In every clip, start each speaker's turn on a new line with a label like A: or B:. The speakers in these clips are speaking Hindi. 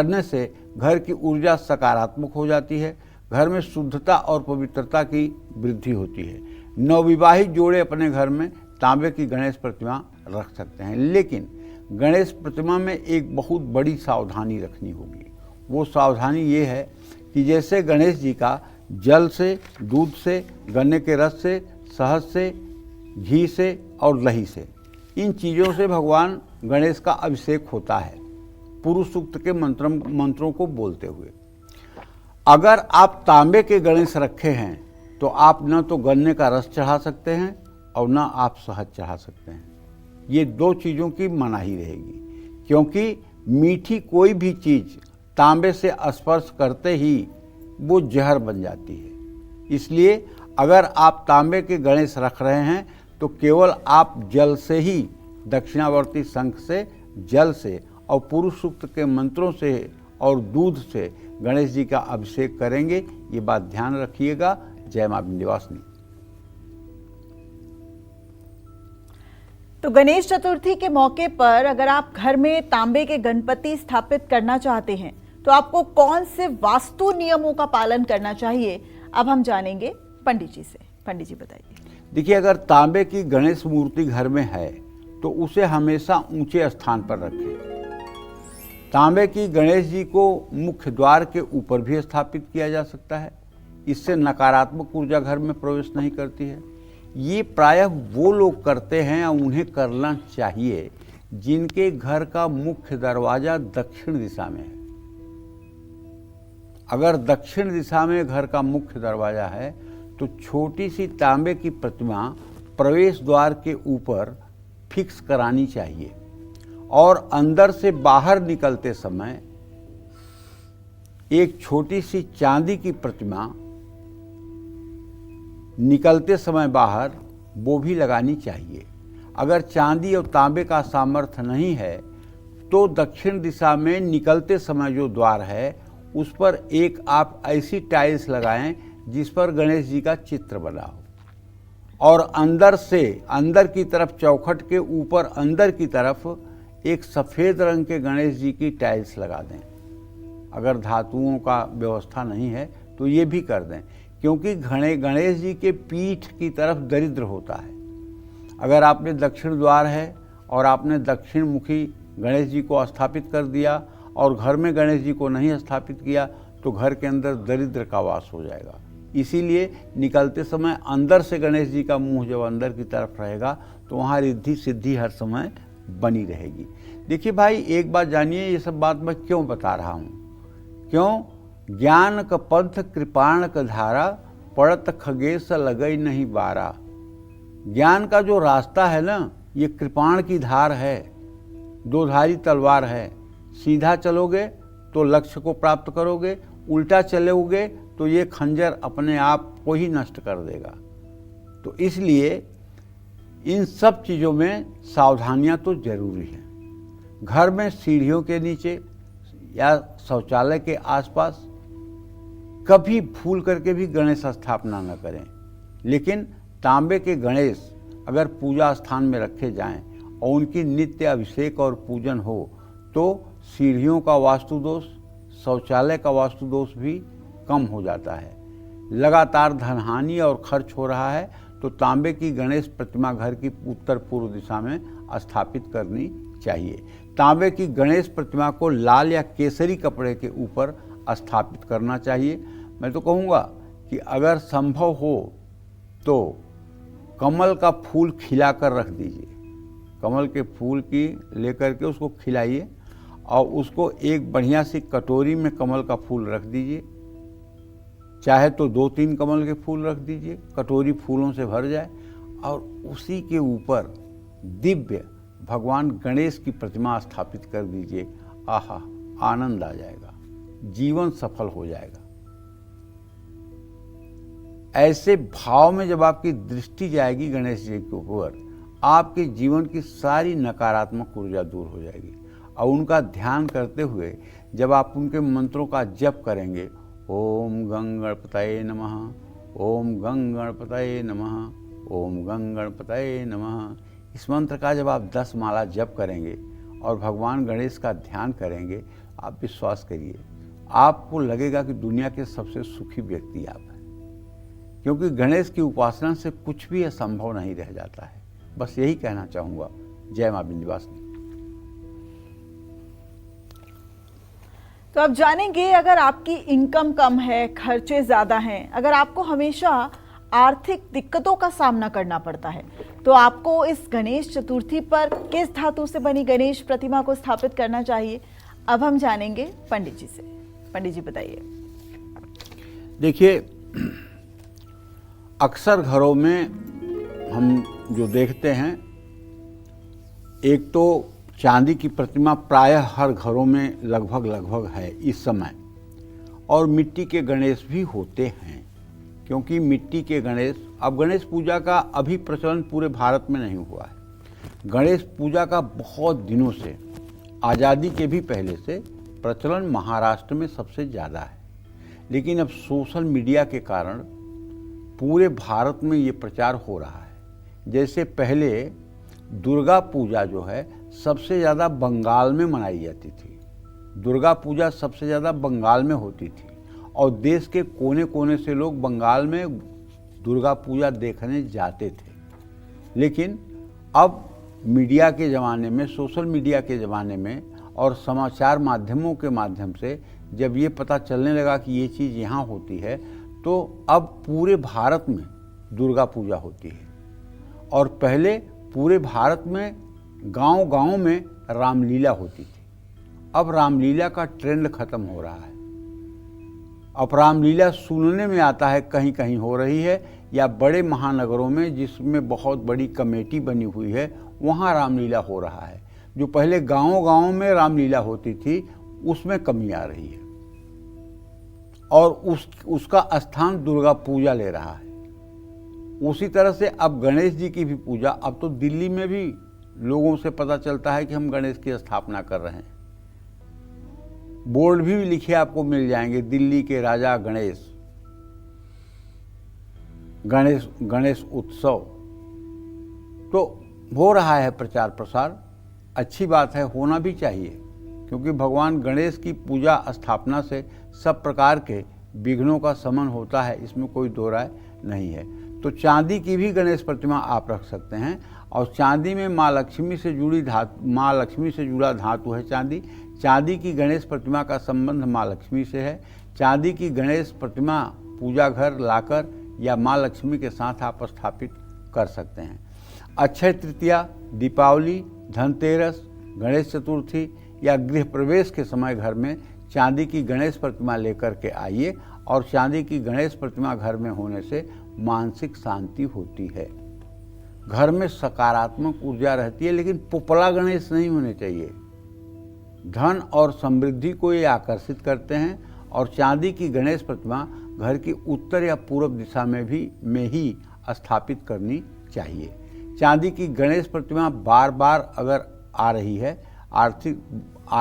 A: करने से घर की ऊर्जा सकारात्मक हो जाती है, घर में शुद्धता और पवित्रता की वृद्धि होती है। नवविवाहित जोड़े अपने घर में तांबे की गणेश प्रतिमा रख सकते हैं, लेकिन गणेश प्रतिमा में एक बहुत बड़ी सावधानी रखनी होगी। वो सावधानी ये है कि जैसे गणेश जी का जल से, दूध से, गन्ने के रस से, शहद से, घी से और दही से, इन चीज़ों से भगवान गणेश का अभिषेक होता है पुरुष सूक्त के मंत्रों को बोलते हुए। अगर आप तांबे के गणेश रखे हैं तो आप न तो गन्ने का रस चढ़ा सकते हैं और न आप शहद चढ़ा सकते हैं। ये दो चीज़ों की मनाही रहेगी, क्योंकि मीठी कोई भी चीज़ तांबे से स्पर्श करते ही वो जहर बन जाती है। इसलिए अगर आप तांबे के गणेश रख रहे हैं तो केवल आप जल से ही, दक्षिणावर्ती शंख से, जल से और पुरुष सूक्त के मंत्रों से और दूध से गणेश जी का अभिषेक करेंगे। ये बात ध्यान रखिएगा। जय मां विंध्यवासिनी।
B: तो गणेश चतुर्थी के मौके पर अगर आप घर में तांबे के गणपति स्थापित करना चाहते हैं तो आपको कौन से वास्तु नियमों का पालन करना चाहिए, अब हम जानेंगे पंडित जी से। पंडित जी बताइए।
A: देखिए, अगर तांबे की गणेश मूर्ति घर में है तो उसे हमेशा ऊंचे स्थान पर रखें। तांबे की गणेश जी को मुख्य द्वार के ऊपर भी स्थापित किया जा सकता है। इससे नकारात्मक ऊर्जा घर में प्रवेश नहीं करती है। ये प्रायः वो लोग करते हैं और उन्हें करना चाहिए जिनके घर का मुख्य दरवाजा दक्षिण दिशा में है। अगर दक्षिण दिशा में घर का मुख्य दरवाजा है तो छोटी सी तांबे की प्रतिमा प्रवेश द्वार के ऊपर फिक्स करानी चाहिए और अंदर से बाहर निकलते समय एक छोटी सी चांदी की प्रतिमा निकलते समय बाहर वो भी लगानी चाहिए। अगर चांदी और तांबे का सामर्थ्य नहीं है तो दक्षिण दिशा में निकलते समय जो द्वार है उस पर एक आप ऐसी टाइल्स लगाएं जिस पर गणेश जी का चित्र बना हो और अंदर से, अंदर की तरफ चौखट के ऊपर अंदर की तरफ एक सफ़ेद रंग के गणेश जी की टाइल्स लगा दें। अगर धातुओं का व्यवस्था नहीं है तो ये भी कर दें, क्योंकि गणेश जी के पीठ की तरफ दरिद्र होता है। अगर आपने दक्षिण द्वार है और आपने दक्षिण मुखी गणेश जी को स्थापित कर दिया और घर में गणेश जी को नहीं स्थापित किया तो घर के अंदर दरिद्र का वास हो जाएगा। इसीलिए निकलते समय अंदर से गणेश जी का मुंह जब अंदर की तरफ रहेगा तो वहाँ रिद्धि सिद्धि हर समय बनी रहेगी। देखिए भाई, एक बात जानिए, ये सब बात मैं क्यों बता रहा हूँ। क्यों? ज्ञान क पंथ कृपाण क धारा, पड़त खगेश लगई नहीं बारा। ज्ञान का जो रास्ता है ना, ये कृपाण की धार है, दोधारी तलवार है। सीधा चलोगे तो लक्ष्य को प्राप्त करोगे, उल्टा चलोगे तो ये खंजर अपने आप को ही नष्ट कर देगा। तो इसलिए इन सब चीज़ों में सावधानियां तो जरूरी है। घर में सीढ़ियों के नीचे या शौचालय के आसपास कभी भूल करके भी गणेश स्थापना न करें। लेकिन तांबे के गणेश अगर पूजा स्थान में रखे जाएं और उनकी नित्य अभिषेक और पूजन हो तो सीढ़ियों का वास्तु दोष, शौचालय का वास्तु दोष भी कम हो जाता है। लगातार धनहानि और खर्च हो रहा है तो तांबे की गणेश प्रतिमा घर की उत्तर पूर्व दिशा में स्थापित करनी चाहिए। तांबे की गणेश प्रतिमा को लाल या केसरी कपड़े के ऊपर स्थापित करना चाहिए। मैं तो कहूँगा कि अगर संभव हो तो कमल का फूल खिलाकर रख दीजिए। कमल के फूल की लेकर के उसको खिलाइए और उसको एक बढ़िया सी कटोरी में कमल का फूल रख दीजिए। चाहे तो 2-3 कमल के फूल रख दीजिए, कटोरी फूलों से भर जाए और उसी के ऊपर दिव्य भगवान गणेश की प्रतिमा स्थापित कर दीजिए। आहा, आनंद आ जाएगा, जीवन सफल हो जाएगा। ऐसे भाव में जब आपकी दृष्टि जाएगी गणेश जी के ऊपर, आपके जीवन की सारी नकारात्मक ऊर्जा दूर हो जाएगी। और उनका ध्यान करते हुए जब आप उनके मंत्रों का जप करेंगे, ओम गं गणपतये नमः, ओम गं गणपतये नमः, ओम गं गणपतये नमः, इस मंत्र का जब आप 10 माला जप करेंगे और भगवान गणेश का ध्यान करेंगे, आप विश्वास करिए, आपको लगेगा कि दुनिया के सबसे सुखी व्यक्ति आप हैं, क्योंकि गणेश की उपासना से कुछ भी असंभव नहीं रह जाता है। बस यही कहना चाहूँगा। जय माँ विंध्यवासिनी।
B: तो अब जानेंगे, अगर आपकी इनकम कम है, खर्चे ज़्यादा हैं, अगर आपको हमेशा आर्थिक दिक्कतों का सामना करना पड़ता है, तो आपको इस गणेश चतुर्थी पर किस धातु से बनी गणेश प्रतिमा को स्थापित करना चाहिए? अब हम जानेंगे पंडित जी से। पंडित जी बताइए।
A: देखिए, अक्सर घरों में हम जो देखते हैं, एक तो चांदी की प्रतिमा प्रायः हर घरों में लगभग है इस समय, और मिट्टी के गणेश भी होते हैं, क्योंकि मिट्टी के गणेश, अब गणेश पूजा का अभी प्रचलन पूरे भारत में नहीं हुआ है। गणेश पूजा का बहुत दिनों से, आज़ादी के भी पहले से प्रचलन महाराष्ट्र में सबसे ज़्यादा है, लेकिन अब सोशल मीडिया के कारण पूरे भारत में ये प्रचार हो रहा है। जैसे पहले दुर्गा पूजा जो है सबसे ज़्यादा बंगाल में मनाई जाती थी, दुर्गा पूजा सबसे ज़्यादा बंगाल में होती थी, और देश के कोने कोने से लोग बंगाल में दुर्गा पूजा देखने जाते थे। लेकिन अब मीडिया के ज़माने में, सोशल मीडिया के ज़माने में और समाचार माध्यमों के माध्यम से जब ये पता चलने लगा कि ये चीज़ यहाँ होती है, तो अब पूरे भारत में दुर्गा पूजा होती है। और पहले पूरे भारत में गांव-गांव में रामलीला होती थी। अब रामलीला का ट्रेंड खत्म हो रहा है। अब रामलीला सुनने में आता है कहीं कहीं हो रही है, या बड़े महानगरों में जिसमें बहुत बड़ी कमेटी बनी हुई है, वहाँ रामलीला हो रहा है। जो पहले गांव-गांव में रामलीला होती थी, उसमें कमी आ रही है, और उसका स्थान दुर्गा पूजा ले रहा है। उसी तरह से अब गणेश जी की भी पूजा, अब तो दिल्ली में भी लोगों से पता चलता है कि हम गणेश की स्थापना कर रहे हैं। बोर्ड भी लिखे आपको मिल जाएंगे, दिल्ली के राजा गणेश, गणेश उत्सव। तो हो रहा है प्रचार प्रसार, अच्छी बात है, होना भी चाहिए, क्योंकि भगवान गणेश की पूजा स्थापना से सब प्रकार के विघ्नों का शमन होता है, इसमें कोई दो राय नहीं है। तो चांदी की भी गणेश प्रतिमा आप रख सकते हैं, और चांदी में माँ लक्ष्मी से जुड़ा धातु है चांदी। चांदी की गणेश प्रतिमा का संबंध माँ लक्ष्मी से है। चांदी की गणेश प्रतिमा पूजा घर लाकर या माँ लक्ष्मी के साथ आप स्थापित कर सकते हैं। अक्षय तृतीया, दीपावली, धनतेरस, गणेश चतुर्थी या गृह प्रवेश के समय घर में चांदी की गणेश प्रतिमा लेकर के आइए, और चांदी की गणेश प्रतिमा घर में होने से मानसिक शांति होती है, घर में सकारात्मक ऊर्जा रहती है। लेकिन पोपला गणेश नहीं होने चाहिए। धन और समृद्धि को ये आकर्षित करते हैं, और चांदी की गणेश प्रतिमा घर की उत्तर या पूर्व दिशा में ही स्थापित करनी चाहिए। चांदी की गणेश प्रतिमा बार बार अगर आ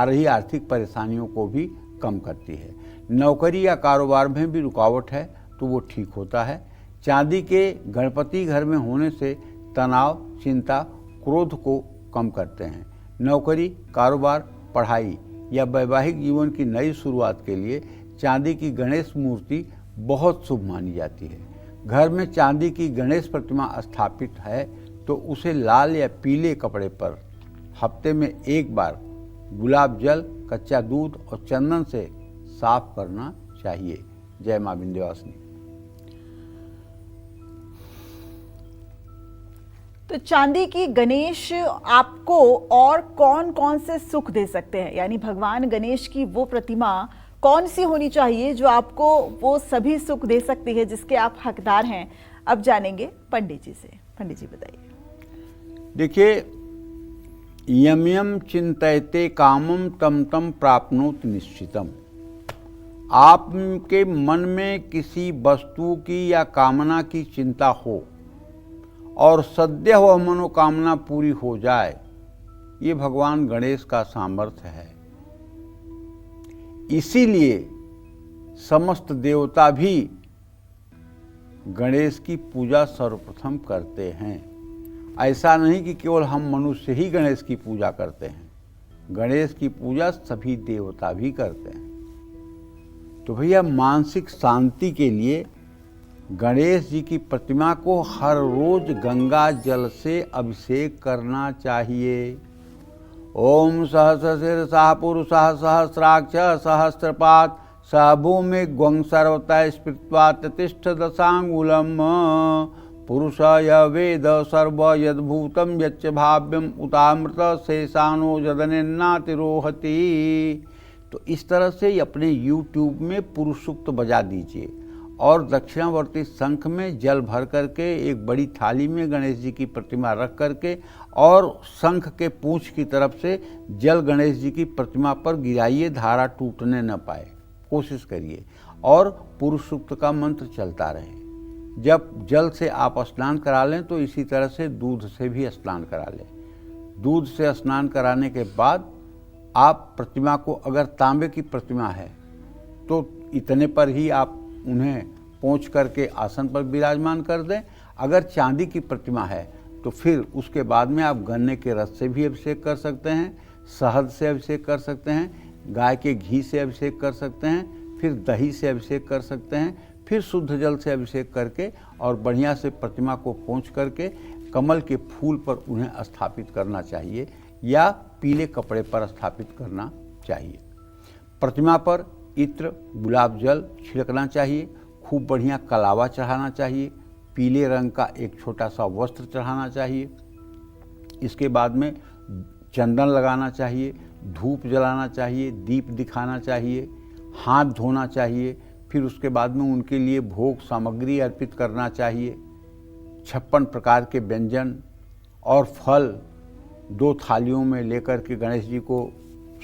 A: रही आर्थिक परेशानियों को भी कम करती है। नौकरी या कारोबार में भी रुकावट है तो वो ठीक होता है। चांदी के गणपति घर में होने से तनाव, चिंता, क्रोध को कम करते हैं। नौकरी, कारोबार, पढ़ाई या वैवाहिक जीवन की नई शुरुआत के लिए चांदी की गणेश मूर्ति बहुत शुभ मानी जाती है। घर में चांदी की गणेश प्रतिमा स्थापित है तो उसे लाल या पीले कपड़े पर हफ्ते में एक बार गुलाब जल, कच्चा दूध और चंदन से साफ करना चाहिए। जय मां विंध्यवासिनी।
B: तो चांदी की गणेश आपको और कौन कौन से सुख दे सकते हैं, यानी भगवान गणेश की वो प्रतिमा कौन सी होनी चाहिए जो आपको वो सभी सुख दे सकती है जिसके आप हकदार हैं? अब जानेंगे पंडित जी से। पंडित जी बताइए।
A: देखिए, यम यम चिंतयते कामम तम तम प्राप्नोति निश्चितम। आपके मन में किसी वस्तु की या कामना की चिंता हो और सद्य वह मनोकामना पूरी हो जाए, ये भगवान गणेश का सामर्थ्य है। इसीलिए समस्त देवता भी गणेश की पूजा सर्वप्रथम करते हैं। ऐसा नहीं कि केवल हम मनुष्य ही गणेश की पूजा करते हैं। गणेश की पूजा सभी देवता भी करते हैं। तो भैया मानसिक शांति के लिए गणेश जी की प्रतिमा को हर रोज गंगा जल से अभिषेक करना चाहिए। ओम सहस्रशीर्षः पुरुषः सहस्राक्ष सहस्रपाद स भूमि ग्वं सर्वतः स्फीत्वा ततिष्ठ दशांगुलम पुरुषय वेद सर्व यद्भूतं यच्च भाव्यम उतामृत शेषानो जदनेन्नातिरोहति। तो इस तरह से अपने YouTube में पुरुष सूक्त बजा दीजिए और दक्षिणावर्ती शंख में जल भर करके एक बड़ी थाली में गणेश जी की प्रतिमा रख करके और शंख के पूंछ की तरफ से जल गणेश जी की प्रतिमा पर गिराइए, धारा टूटने न पाए, कोशिश करिए। और पुरुष सूक्त का मंत्र चलता रहे। जब जल से आप स्नान करा लें तो इसी तरह से दूध से भी स्नान करा लें। दूध से स्नान कराने के बाद आप प्रतिमा को, अगर तांबे की प्रतिमा है तो इतने पर ही आप उन्हें पोंछ करके आसन पर विराजमान कर दें। अगर चांदी की प्रतिमा है तो फिर उसके बाद में आप गन्ने के रस से भी अभिषेक कर सकते हैं, शहद से अभिषेक कर सकते हैं, गाय के घी से अभिषेक कर सकते हैं, फिर दही से अभिषेक कर सकते हैं, फिर शुद्ध जल से अभिषेक करके और बढ़िया से प्रतिमा को पोंछ करके कमल के फूल पर उन्हें स्थापित करना चाहिए या पीले कपड़े पर स्थापित करना चाहिए। प्रतिमा पर इत्र, गुलाब जल छिड़कना चाहिए, खूब बढ़िया कलावा चढ़ाना चाहिए, पीले रंग का एक छोटा सा वस्त्र चढ़ाना चाहिए। इसके बाद में चंदन लगाना चाहिए, धूप जलाना चाहिए, दीप दिखाना चाहिए, हाथ धोना चाहिए। फिर उसके बाद में उनके लिए भोग सामग्री अर्पित करना चाहिए। 56 प्रकार के व्यंजन और फल 2 थालियों में लेकर के गणेश जी को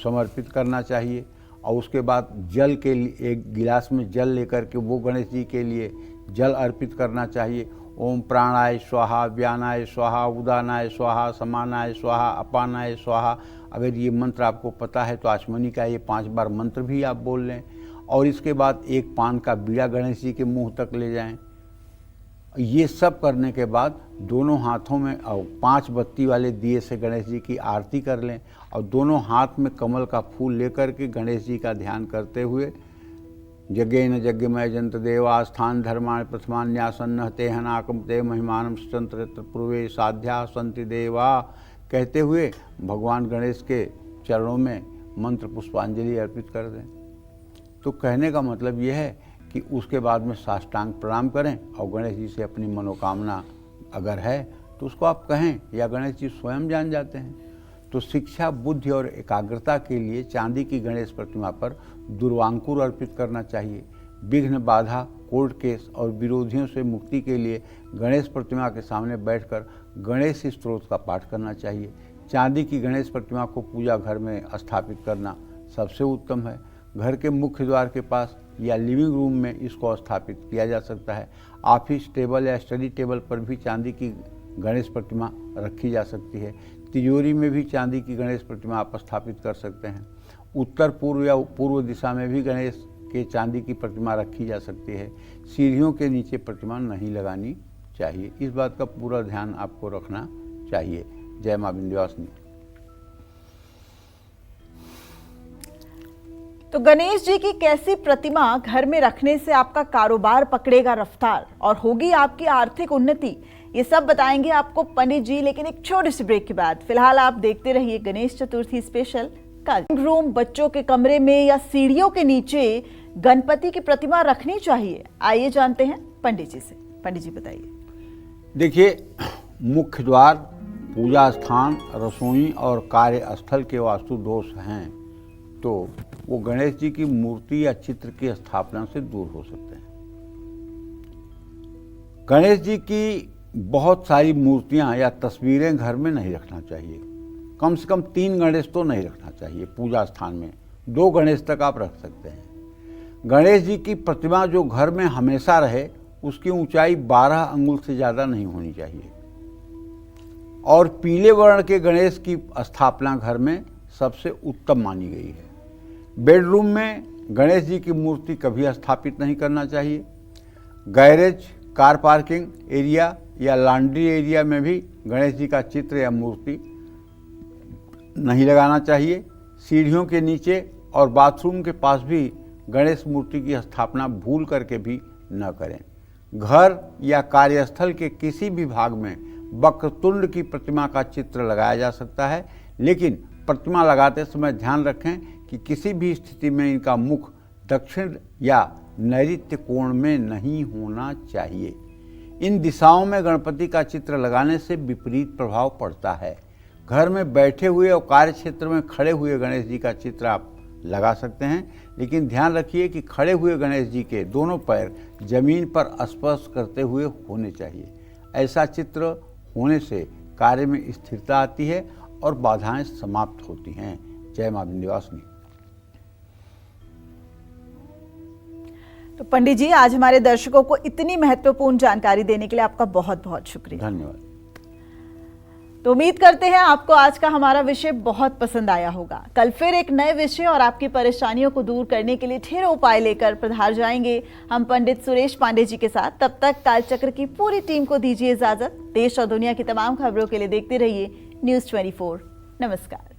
A: समर्पित करना चाहिए। और उसके बाद जल के लिए एक गिलास में जल लेकर के वो गणेश जी के लिए जल अर्पित करना चाहिए। ओम प्राणाय स्वाहा, व्यानाय स्वाहा, उदानाय स्वाहा, समानाय स्वाहा, अपानाय स्वाहा। अगर ये मंत्र आपको पता है तो आचमनी का ये 5 बार मंत्र भी आप बोल लें। और इसके बाद एक पान का बीड़ा गणेश जी के मुंह तक ले जाएं। ये सब करने के बाद दोनों हाथों में 5 बत्ती वाले दिए से गणेश जी की आरती कर लें और दोनों हाथ में कमल का फूल लेकर के गणेश जी का ध्यान करते हुए यज्ञेन यज्ञमय जंत देवा स्थान धर्माण प्रथमान्यासन्न तेहनाकम ते महिमानम स्वतंत्र पूर्वे साध्या संति देवा कहते हुए भगवान गणेश के चरणों में मंत्र पुष्पांजलि अर्पित कर दें। तो कहने का मतलब यह है कि उसके बाद में साष्टांग प्रणाम करें और गणेश जी से अपनी मनोकामना अगर है तो उसको आप कहें या गणेश जी स्वयं जान जाते हैं। तो शिक्षा, बुद्धि और एकाग्रता के लिए चांदी की गणेश प्रतिमा पर दुर्वांकुर अर्पित करना चाहिए। विघ्न, बाधा, कोर्ट केस और विरोधियों से मुक्ति के लिए गणेश प्रतिमा के सामने बैठकर गणेश स्तोत्र का पाठ करना चाहिए। चांदी की गणेश प्रतिमा को पूजा घर में स्थापित करना सबसे उत्तम है। घर के मुख्य द्वार के पास या लिविंग रूम में इसको स्थापित किया जा सकता है। ऑफिस टेबल या स्टडी टेबल पर भी चांदी की गणेश प्रतिमा रखी जा सकती है। तिजोरी में भी चांदी की गणेश प्रतिमा आप स्थापित कर सकते हैं। उत्तर पूर्व या पूर्व दिशा में भी गणेश के चांदी की प्रतिमा रखी जा सकती है। सीढ़ियों के नीचे प्रतिमा नहीं लगानी चाहिए। इस बात का पूरा ध्यान आपको रखना चाहिए। जय मां विंध्यवासिनी।
B: तो गणेश जी की कैसी प्रतिमा घर में रखने से आपका कारोबार पकड़ेगा रफ्तार और होगी आपकी आर्थिक उन्नति, ये सब बताएंगे आपको पंडित जी, लेकिन एक छोटे से ब्रेक के बाद। फिलहाल आप देखते रहिए गणेश चतुर्थी स्पेशल। रूम, बच्चों के कमरे में या सीढ़ियों के नीचे गणपति की प्रतिमा रखनी चाहिए? आइए जानते हैं पंडित जी से। पंडित जी बताइए।
A: देखिए, मुख्य द्वार, पूजा स्थान, रसोई और कार्यस्थल के वास्तु दोष हैं तो वो गणेश जी की मूर्ति या चित्र की स्थापना से दूर हो सकते हैं। गणेश जी की बहुत सारी मूर्तियां या तस्वीरें घर में नहीं रखना चाहिए। कम से कम 3 गणेश तो नहीं रखना चाहिए पूजा स्थान में। 2 गणेश तक आप रख सकते हैं। गणेश जी की प्रतिमा जो घर में हमेशा रहे उसकी ऊंचाई 12 अंगुल से ज़्यादा नहीं होनी चाहिए। और पीले वर्ण के गणेश की स्थापना घर में सबसे उत्तम मानी गई है। बेडरूम में गणेश जी की मूर्ति कभी स्थापित नहीं करना चाहिए। गैरेज, कार पार्किंग एरिया या लॉन्ड्री एरिया में भी गणेश जी का चित्र या मूर्ति नहीं लगाना चाहिए। सीढ़ियों के नीचे और बाथरूम के पास भी गणेश मूर्ति की स्थापना भूल करके भी न करें। घर या कार्यस्थल के किसी भी भाग में वक्रतुंड की प्रतिमा का चित्र लगाया जा सकता है, लेकिन प्रतिमा लगाते समय ध्यान रखें कि किसी भी स्थिति में इनका मुख दक्षिण या नैऋत्य कोण में नहीं होना चाहिए। इन दिशाओं में गणपति का चित्र लगाने से विपरीत प्रभाव पड़ता है। घर में बैठे हुए और कार्य क्षेत्र में खड़े हुए गणेश जी का चित्र आप लगा सकते हैं, लेकिन ध्यान रखिए कि खड़े हुए गणेश जी के दोनों पैर जमीन पर स्पर्श करते हुए होने चाहिए। ऐसा चित्र होने से कार्य में स्थिरता आती है और बाधाएं समाप्त होती हैं। जय मां विंध्यवासिनी।
B: तो पंडित जी, आज हमारे दर्शकों को इतनी महत्वपूर्ण जानकारी देने के लिए आपका बहुत बहुत शुक्रिया।
A: धन्यवाद।
B: तो उम्मीद करते हैं आपको आज का हमारा विषय बहुत पसंद आया होगा। कल फिर एक नए विषय और आपकी परेशानियों को दूर करने के लिए ढेरों उपाय लेकर पधार जाएंगे हम पंडित सुरेश पांडे जी के साथ। तब तक कालचक्र की पूरी टीम को दीजिए इजाजत। देश और दुनिया की तमाम खबरों के लिए देखते रहिए News 24। नमस्कार।